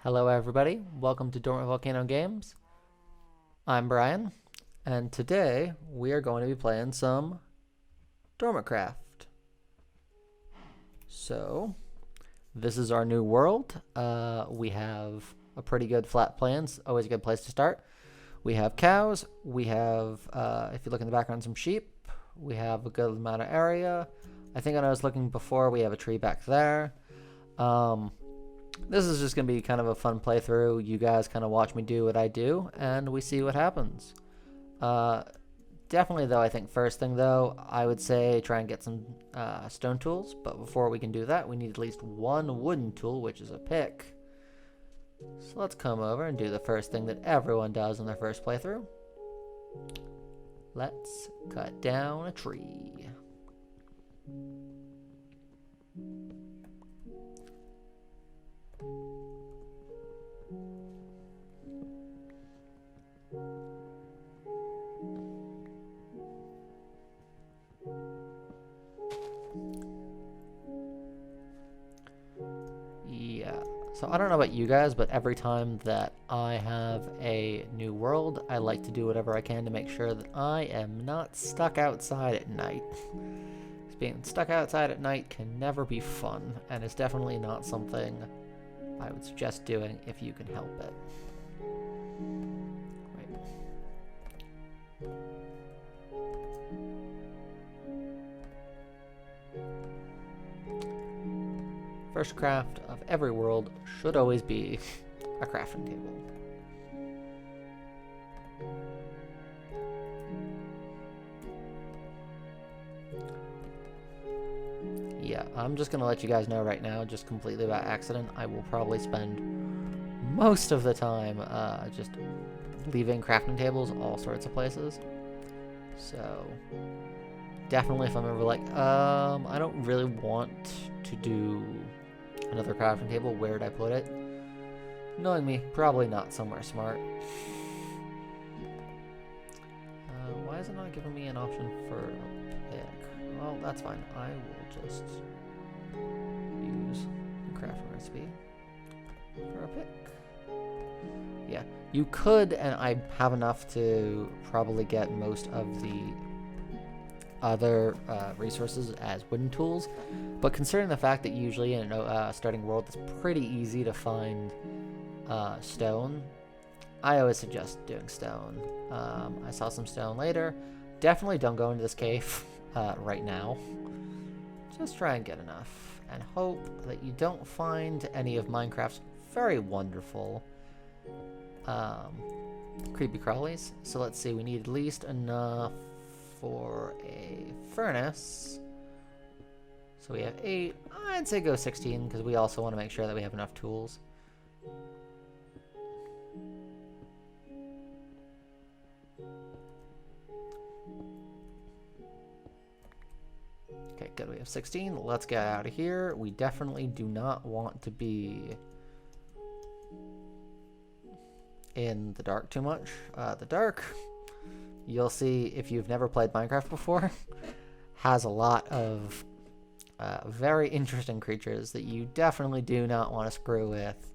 Hello everybody, welcome to Dormant Volcano Games. I'm Brian, and today we are going to be playing some DormantCraft. So, this is our new world. We have a pretty good flat plans, always a good place to start. We have cows, we have, if you look in the background, some sheep. We have a good amount of area. I think when I was looking before, we have a tree back there. This is just going to be kind of a fun playthrough. You guys kind of watch me do what I do, and we see what happens. Definitely, though, I think first thing, though, I would say try and get some stone tools. But before we can do that, we need at least one wooden tool, which is a pick. So let's come over and do the first thing that everyone does in their first playthrough. Let's cut down a tree. Yeah, so I don't know about you guys, but every time that I have a new world, I like to do whatever I can to make sure that I am not stuck outside at night. Because being stuck outside at night can never be fun, and it's definitely not something I would suggest doing if you can help it. Right. First craft of every world should always be a crafting table. Yeah, I'm just going to let you guys know right now, just completely by accident, I will probably spend most of the time just leaving crafting tables all sorts of places. So, definitely if I'm ever like, I don't really want to do another crafting table, where would I put it? Knowing me, probably not somewhere smart. Why is it not giving me an option for a pick? Well, that's fine. I will just use the crafting recipe for a pick. Yeah, you could, and I have enough to probably get most of the other resources as wooden tools, but considering the fact that usually in a starting world it's pretty easy to find stone, I always suggest doing stone. I saw some stone later. Definitely don't go into this cave right now. Just try and get enough and hope that you don't find any of Minecraft's very wonderful creepy crawlies. So let's see, we need at least enough for a furnace. So we have 8. I'd say go 16 because we also want to make sure that we have enough tools. Okay, good. We have 16. Let's get out of here. We definitely do not want to be in the dark too much. The dark, you'll see if you've never played Minecraft before, has a lot of very interesting creatures that you definitely do not want to screw with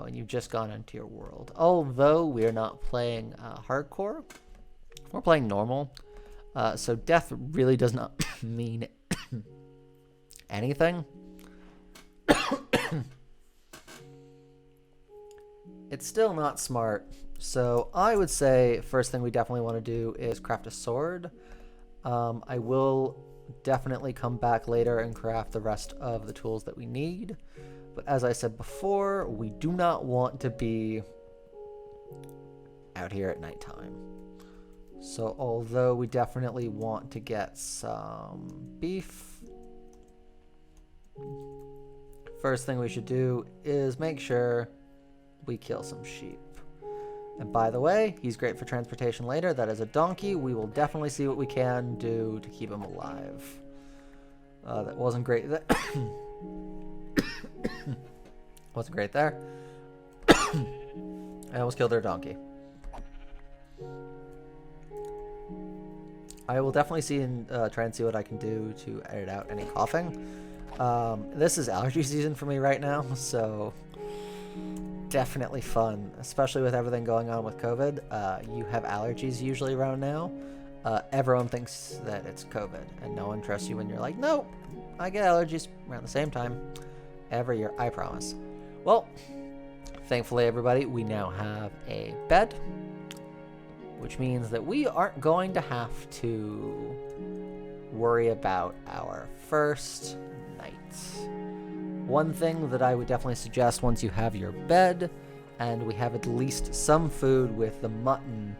when you've just gone into your world. Although we're not playing hardcore, we're playing normal, so death really does not mean anything. It's still not smart. So I would say first thing we definitely want to do is craft a sword. I will definitely come back later and craft the rest of the tools that we need. But as I said before, we do not want to be out here at nighttime. So although we definitely want to get some beef, first thing we should do is make sure we kill some sheep. And by the way, he's great for transportation later. That is a donkey. We will definitely see what we can do to keep him alive. That wasn't great. That wasn't great there. I almost killed their donkey. I will definitely see and try and see what I can do to edit out any coughing. This is allergy season for me right now, so definitely fun, especially with everything going on with COVID. You have allergies usually around now. Everyone thinks that it's COVID, and no one trusts you when you're like, nope, I get allergies around the same time every year, I promise. Well, thankfully, everybody, we now have a bed, which means that we aren't going to have to worry about our first night. One thing that I would definitely suggest once you have your bed, and we have at least some food with the mutton,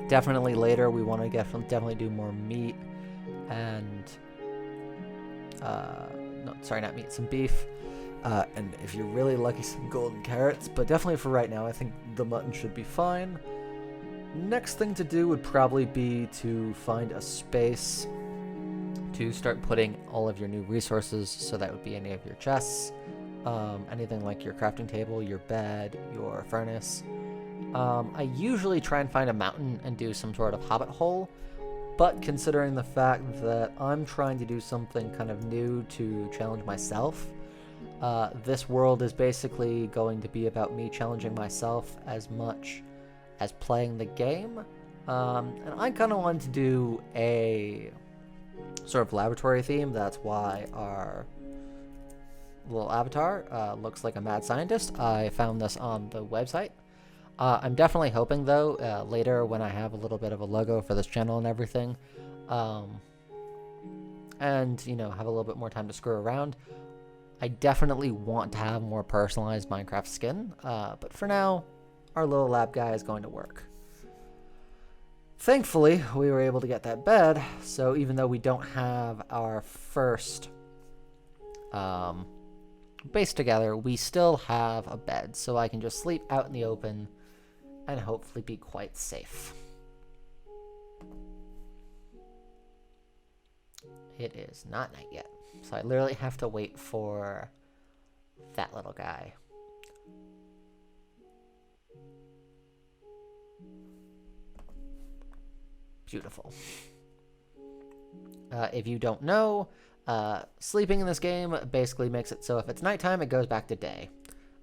definitely later we want to definitely do more meat and some beef, and if you're really lucky, some golden carrots, but definitely for right now I think the mutton should be fine. Next thing to do would probably be to find a space to start putting all of your new resources, so that would be any of your chests, anything like your crafting table, your bed, your furnace. I usually try and find a mountain and do some sort of hobbit hole, but considering the fact that I'm trying to do something kind of new to challenge myself, this world is basically going to be about me challenging myself as much as playing the game, and I kind of wanted to do a sort of laboratory theme. That's why our little avatar looks like a mad scientist. I found this on the website. I'm definitely hoping, though, later when I have a little bit of a logo for this channel and everything, and, you know, have a little bit more time to screw around, I definitely want to have more personalized Minecraft skin, but for now, our little lab guy is going to work. Thankfully, we were able to get that bed, so even though we don't have our first base together, we still have a bed, so I can just sleep out in the open and hopefully be quite safe. It is not night yet, so I literally have to wait for that little guy. Beautiful. If you don't know, sleeping in this game basically makes it so if it's nighttime, it goes back to day.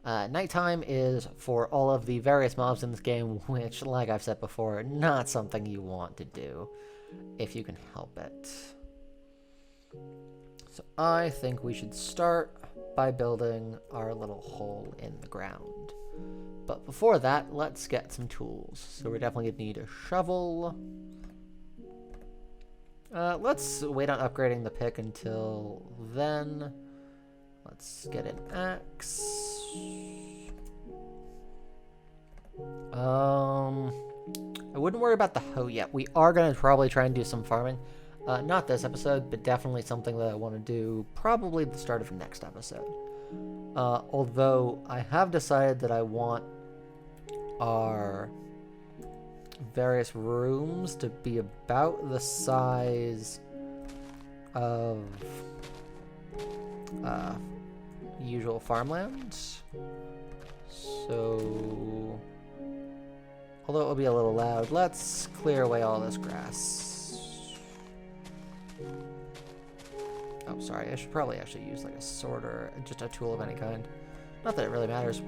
Nighttime is for all of the various mobs in this game, which, like I've said before, not something you want to do if you can help it. So I think we should start by building our little hole in the ground. But before that, let's get some tools. So we're definitely going to need a shovel. Let's wait on upgrading the pick until then. Let's get an axe. I wouldn't worry about the hoe yet. We are going to probably try and do some farming. Not this episode, but definitely something that I want to do probably at the start of next episode. Although I have decided that I want our various rooms to be about the size of usual farmland. So, although it will be a little loud, let's clear away all this grass. Oh, sorry, I should probably actually use like a sorter, just a tool of any kind. Not that it really matters.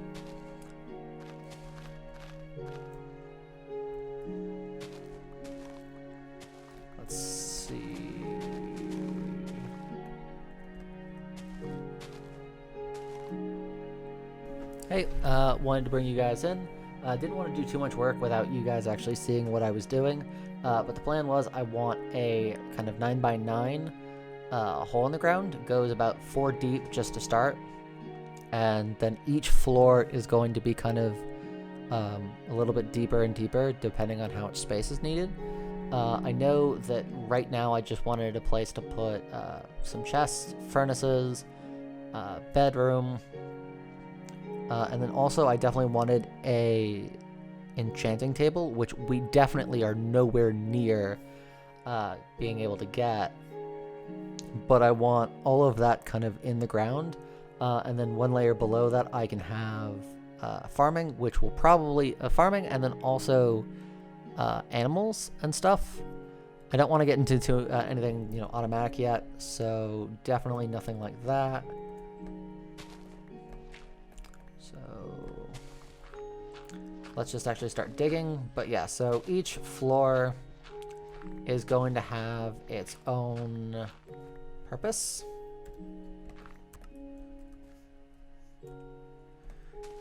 Let's see. Hey, wanted to bring you guys in. Didn't want to do too much work without you guys actually seeing what I was doing. But the plan was I want a kind of 9x9 hole in the ground. It goes about 4 deep just to start. And then each floor is going to be kind of a little bit deeper and deeper depending on how much space is needed. I know that right now I just wanted a place to put some chests, furnaces, bedroom, and then also I definitely wanted a enchanting table, which we definitely are nowhere near being able to get. But I want all of that kind of in the ground, and then one layer below that I can have farming, which will probably farming, and then also animals and stuff. I don't want to get into anything automatic yet, so definitely nothing like that. So let's just actually start digging. But yeah, so each floor is going to have its own purpose.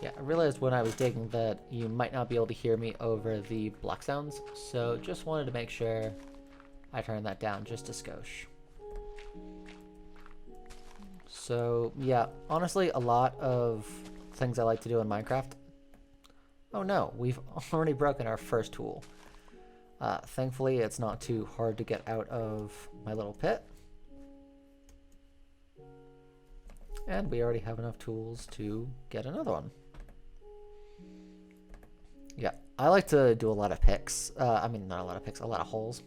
Yeah, I realized when I was digging that you might not be able to hear me over the block sounds, so just wanted to make sure I turned that down just a skosh. So yeah, honestly, a lot of things I like to do in Minecraft. Oh no, we've already broken our first tool. Thankfully, it's not too hard to get out of my little pit. And we already have enough tools to get another one. Yeah, I like to do a lot of picks. I mean, not a lot of picks, a lot of holes.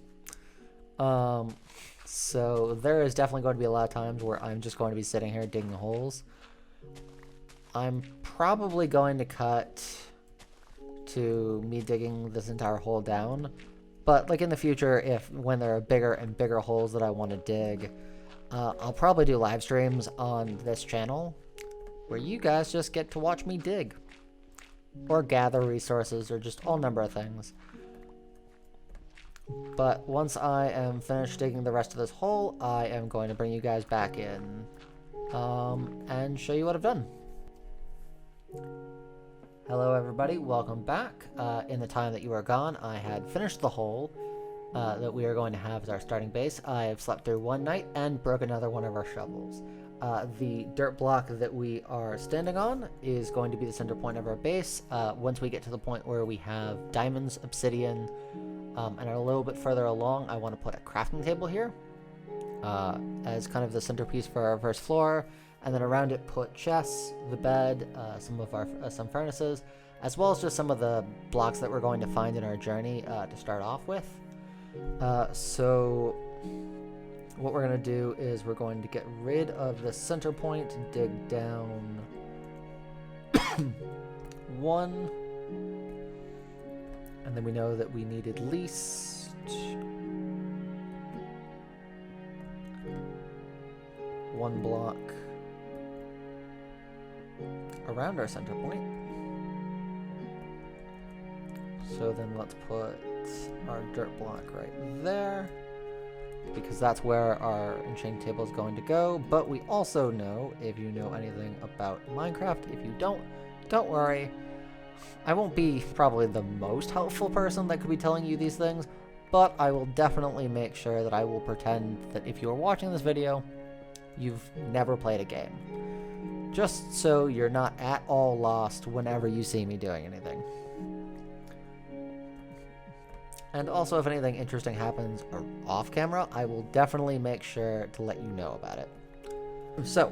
So there is definitely going to be a lot of times where I'm just going to be sitting here digging holes. I'm probably going to cut to me digging this entire hole down. But like in the future, when there are bigger and bigger holes that I want to dig, I'll probably do live streams on this channel where you guys just get to watch me dig. Or gather resources, or just all number of things. But once I am finished digging the rest of this hole, I am going to bring you guys back in and show you what I've done. Hello everybody, welcome back. In the time that you were gone, I had finished the hole that we are going to have as our starting base. I have slept through one night and broke another one of our shovels. The dirt block that we are standing on is going to be the center point of our base. Once we get to the point where we have diamonds, obsidian, and a little bit further along, I want to put a crafting table here as kind of the centerpiece for our first floor, and then around it put chests, the bed, some furnaces, as well as just some of the blocks that we're going to find in our journey to start off with. So what we're going to do is we're going to get rid of the center point, dig down one, and then we know that we need at least one block around our center point. So then let's put our dirt block right there, because that's where our enchanting table is going to go. But we also know, if you know anything about Minecraft, if you don't worry. I won't be probably the most helpful person that could be telling you these things, but I will definitely make sure that I will pretend that if you are watching this video, you've never played a game. Just so you're not at all lost whenever you see me doing anything. And also, if anything interesting happens off camera, I will definitely make sure to let you know about it. So,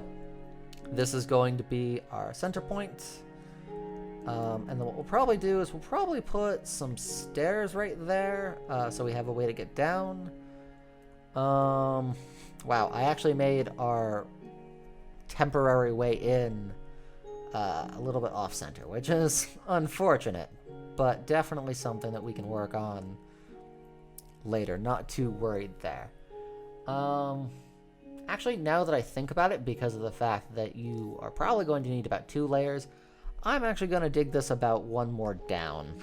this is going to be our center point. And then what we'll probably do is we'll probably put some stairs right there, so we have a way to get down. Wow, I actually made our temporary way in a little bit off-center, which is unfortunate, but definitely something that we can work on later. Not too worried there. Actually, now that I think about it, because of the fact that you are probably going to need about 2 layers, I'm actually going to dig this about 1 more down.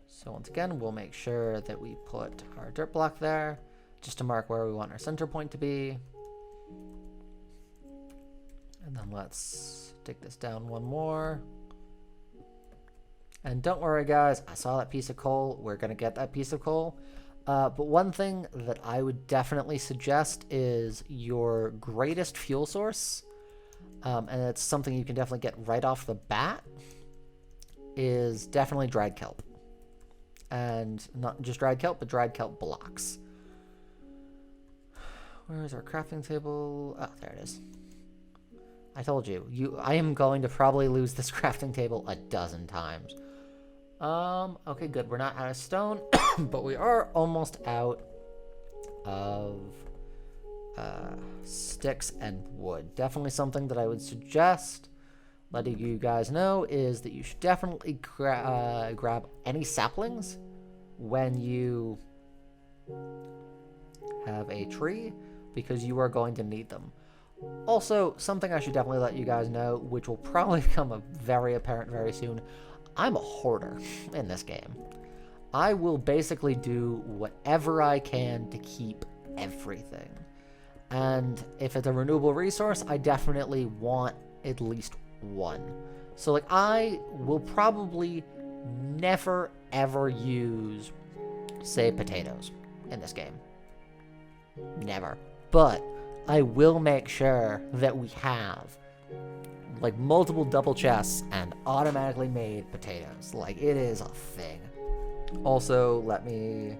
So once again, we'll make sure that we put our dirt block there, just to mark where we want our center point to be. And then let's dig this down 1 more. And don't worry guys, I saw that piece of coal. We're going to get that piece of coal. But one thing that I would definitely suggest is your greatest fuel source, and it's something you can definitely get right off the bat, is definitely dried kelp. And not just dried kelp, but dried kelp blocks. Where is our crafting table? Oh, there it is. I told you, I am going to probably lose this crafting table a dozen times. Okay, good. We're not out of stone, but we are almost out of sticks and wood. Definitely something that I would suggest letting you guys know is that you should definitely grab any saplings when you have a tree, because you are going to need them. Also, something I should definitely let you guys know, which will probably become very apparent very soon, I'm a hoarder in this game. I will basically do whatever I can to keep everything. And if it's a renewable resource, I definitely want at least one. So, like, I will probably never, ever use, say, potatoes in this game. Never. But I will make sure that we have, like, multiple double chests and automatically made potatoes. Like, it is a thing. Also, let me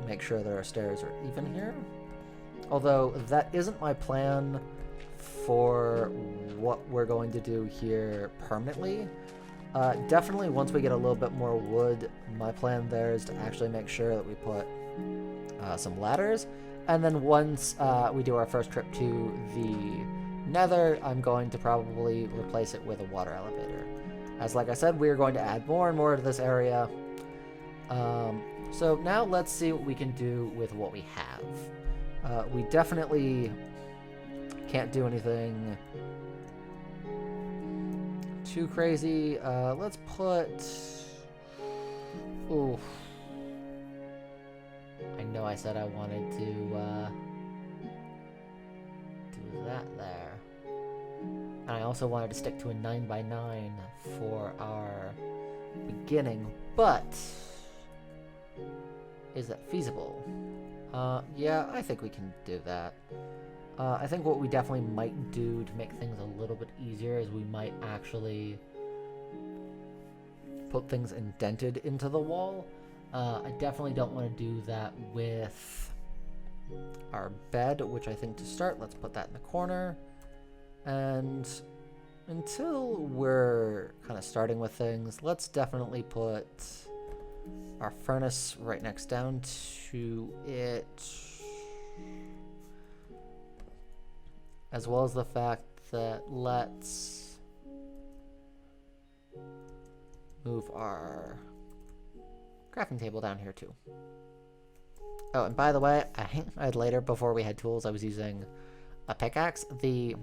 make sure that our stairs are even here. Although, that isn't my plan for what we're going to do here permanently. Definitely, once we get a little bit more wood, my plan there is to actually make sure that we put some ladders. And then once we do our first trip to the Nether, I'm going to probably replace it with a water elevator. As like I said, we're going to add more and more to this area. So now let's see what we can do with what we have. We definitely can't do anything too crazy. Let's put... Ooh. I know I said I wanted to do that there. And I also wanted to stick to a 9x9 for our beginning, but is that feasible? Yeah, I think we can do that. I think what we definitely might do to make things a little bit easier is we might actually put things indented into the wall. I definitely don't want to do that with our bed, which I think to start, let's put that in the corner. And until we're kind of starting with things, let's definitely put our furnace right next down to it. As well as the fact that let's move our crafting table down here too. Oh, and by the way, I later, before we had tools, I was using a pickaxe. The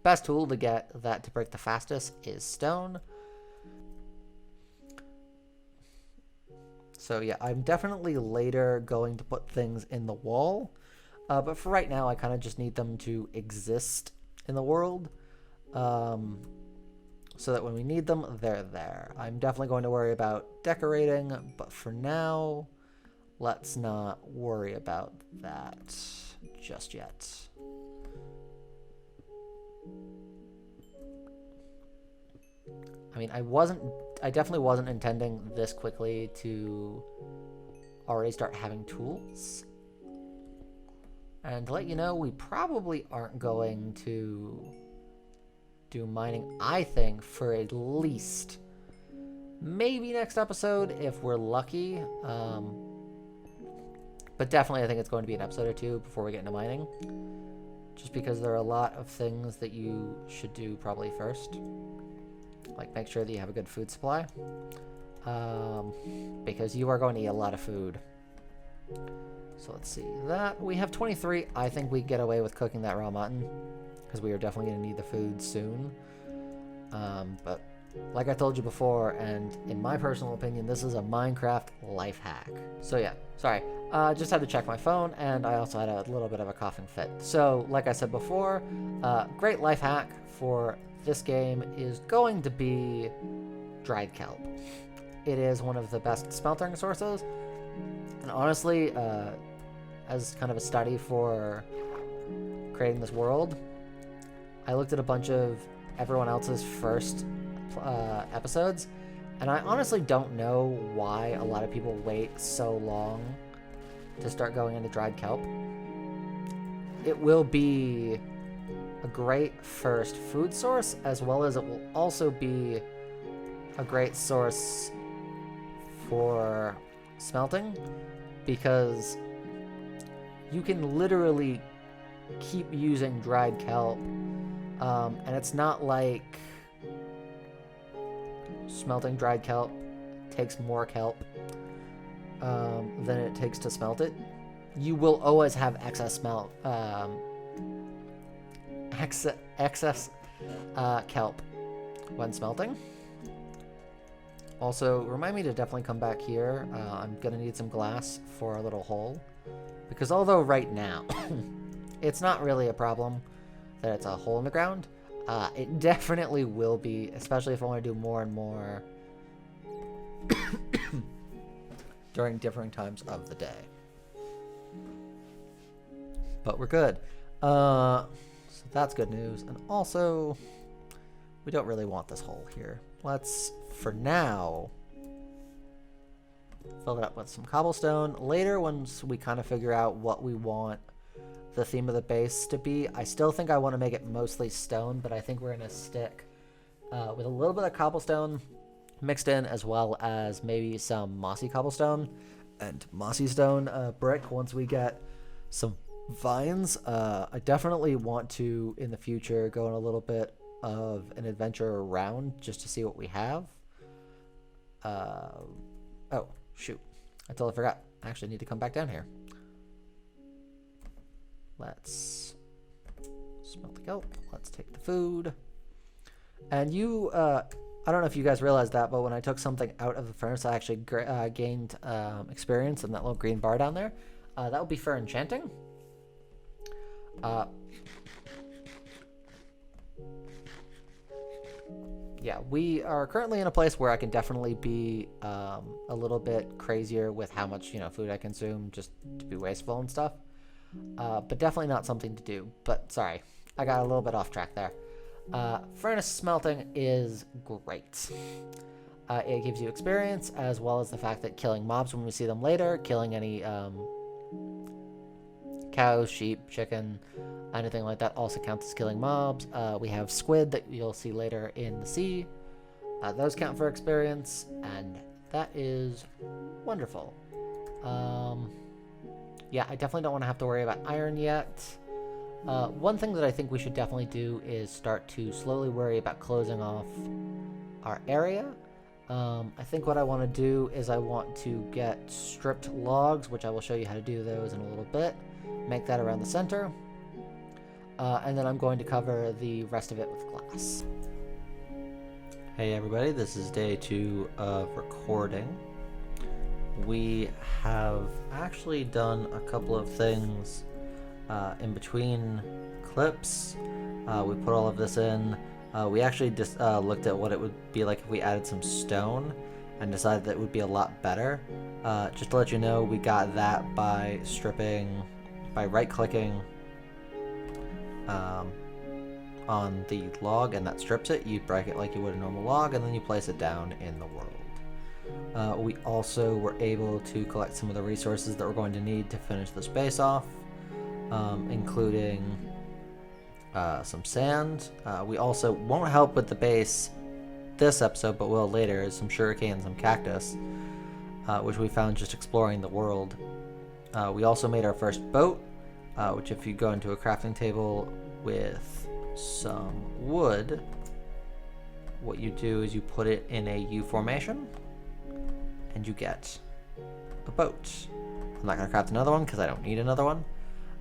best tool to get that to break the fastest is stone. So yeah, I'm definitely later going to put things in the wall. But for right now, I kind of just need them to exist in the world. So that when we need them, they're there. I'm definitely going to worry about decorating, but for now, let's not worry about that just yet. I mean, I definitely wasn't intending this quickly to already start having tools. And to let you know, we probably aren't going to do mining, I think, for at least maybe next episode if we're lucky. But definitely I think it's going to be an episode or two before we get into mining. Just because there are a lot of things that you should do probably first. Like make sure that you have a good food supply. Because you are going to eat a lot of food. So let's see. That we have 23. I think we get away with cooking that raw mutton. Because we are definitely going to need the food soon. But like I told you before, and in my personal opinion, this is a Minecraft life hack. So yeah, sorry. Just had to check my phone, and I also had a little bit of a coughing fit. So like I said before, great life hack for this game is going to be dried kelp. It is one of the best smelting sources. And honestly, as kind of a study for creating this world, I looked at a bunch of everyone else's first episodes, and I honestly don't know why a lot of people wait so long to start going into dried kelp. It will be a great first food source, as well as it will also be a great source for smelting, because you can literally keep using dried kelp, and it's not like smelting dried kelp takes more kelp than it takes to smelt it. You will always have excess excess kelp when smelting. Also, remind me to definitely come back here. I'm going to need some glass for a little hole. Because although right now, it's not really a problem that it's a hole in the ground, it definitely will be, especially if I want to do more and more during different times of the day. But we're good. So that's good news. And also, we don't really want this hole here. Let's, for now, fill it up with some cobblestone. Later, once we kind of figure out what we want the theme of the base to be, I still think I want to make it mostly stone, but I think we're going to stick with a little bit of cobblestone mixed in, as well as maybe some mossy cobblestone and mossy stone brick once we get some vines. I definitely want to, in the future, go on a little bit of an adventure around just to see what we have. Oh, shoot. I totally forgot. I actually need to come back down here. Let's smelt the kelp. Let's take the food. And you, I don't know if you guys realized that, but when I took something out of the furnace, I actually gained experience in that little green bar down there. That would be for enchanting. Yeah, we are currently in a place where I can definitely be a little bit crazier with how much, food I consume, just to be wasteful and stuff. But definitely not something to do. But sorry, I got a little bit off track there. Furnace smelting is great. It gives you experience, as well as the fact that killing mobs when we see them later, killing any cows, sheep, chicken, anything like that also counts as killing mobs. We have squid that you'll see later in the sea. Those count for experience, and that is wonderful. Yeah, I definitely don't want to have to worry about iron yet. One thing that I think we should definitely do is start to slowly worry about closing off our area. I think what I want to do is I want to get stripped logs, which I will show you how to do those in a little bit. Make that around the center. And then I'm going to cover the rest of it with glass. Hey everybody, this is day 2 of recording. We have actually done a couple of things in between clips. We put all of this in. We actually just looked at what it would be like if we added some stone and decided that it would be a lot better. Just to let you know, we got that by right-clicking on the log, and that strips it. You break it like you would a normal log, and then you place it down in the world. We also were able to collect some of the resources that we're going to need to finish this base off, including some sand. We also won't help with the base this episode, but will later, is some sugarcane and some cactus, which we found just exploring the world. We also made our first boat, which if you go into a crafting table with some wood, what you do is you put it in a U formation and you get a boat. I'm not going to craft another one because I don't need another one.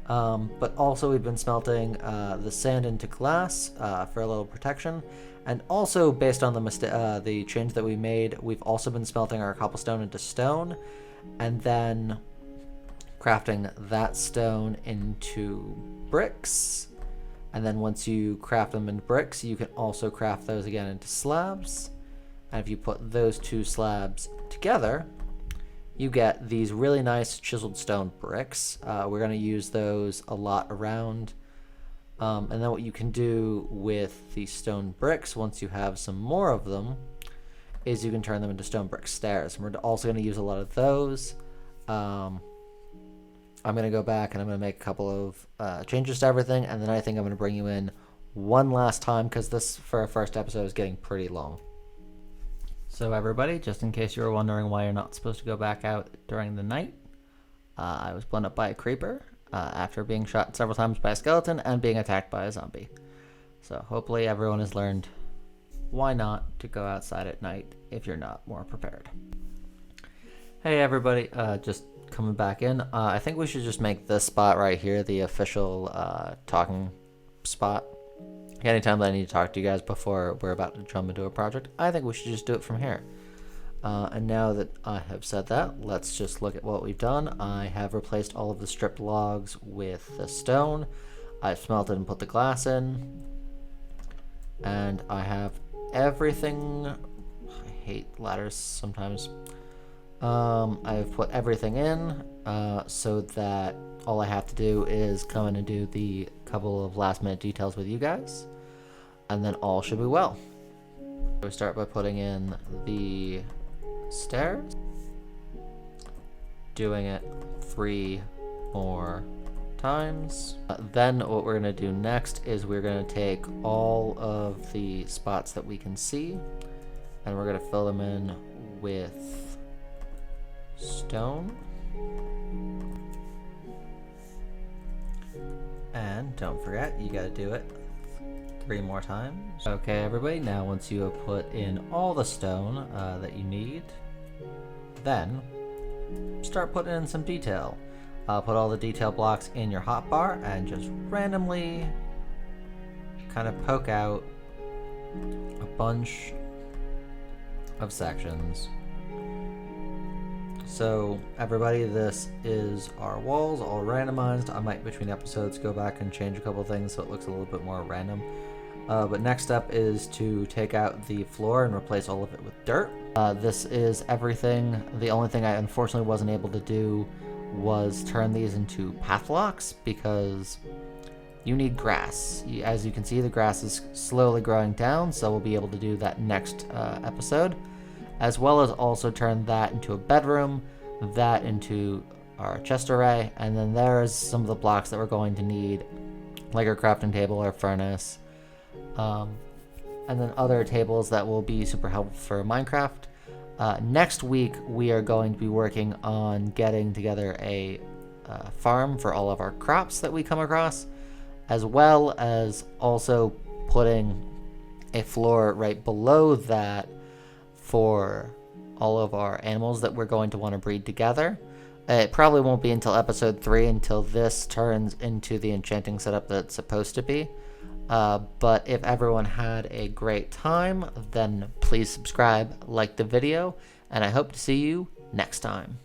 But also we've been smelting the sand into glass for a little protection. And also based on the change that we made, we've also been smelting our cobblestone into stone, and then crafting that stone into bricks. And then once you craft them into bricks, you can also craft those again into slabs. And if you put those two slabs together, you get these really nice chiseled stone bricks. We're going to use those a lot around. And then what you can do with the stone bricks, once you have some more of them, is you can turn them into stone brick stairs. And we're also going to use a lot of those. I'm going to go back and I'm going to make a couple of changes to everything, and then I think I'm going to bring you in one last time, because this, for our first episode, is getting pretty long. So everybody, just in case you were wondering why you're not supposed to go back out during the night, I was blown up by a creeper after being shot several times by a skeleton and being attacked by a zombie. So hopefully everyone has learned why not to go outside at night if you're not more prepared. Hey everybody, just coming back in. I think we should just make this spot right here the official talking spot anytime that I need to talk to you guys before we're about to jump into a project, I think we should just do it from here. And now that I have said that, let's just look at what we've done. I have replaced all of the stripped logs with the stone. I've smelted and put the glass in. And I have everything. I hate ladders sometimes. I've put everything in so that all I have to do is come in and do the couple of last minute details with you guys. And then all should be well. We start by putting in the stairs, doing it 3 more times. Then what we're going to do next is we're going to take all of the spots that we can see and we're going to fill them in with stone. And don't forget, you got to do it 3 more times. Okay, everybody, now once you have put in all the stone that you need, then start putting in some detail. Put all the detail blocks in your hotbar and just randomly kind of poke out a bunch of sections. So everybody, this is our walls all randomized. I might between episodes go back and change a couple things so it looks a little bit more random. But next up is to take out the floor and replace all of it with dirt. This is everything. The only thing I unfortunately wasn't able to do was turn these into path locks because you need grass. As you can see, the grass is slowly growing down, so we'll be able to do that next episode, as well as also turn that into a bedroom, that into our chest array, and then there's some of the blocks that we're going to need, like our crafting table, our furnace, and then other tables that will be super helpful for Minecraft. Next week, we are going to be working on getting together a farm for all of our crops that we come across, as well as also putting a floor right below that for all of our animals that we're going to want to breed together. It probably won't be until episode 3 until this turns into the enchanting setup that it's supposed to be. But if everyone had a great time, then please subscribe, like the video, and I hope to see you next time.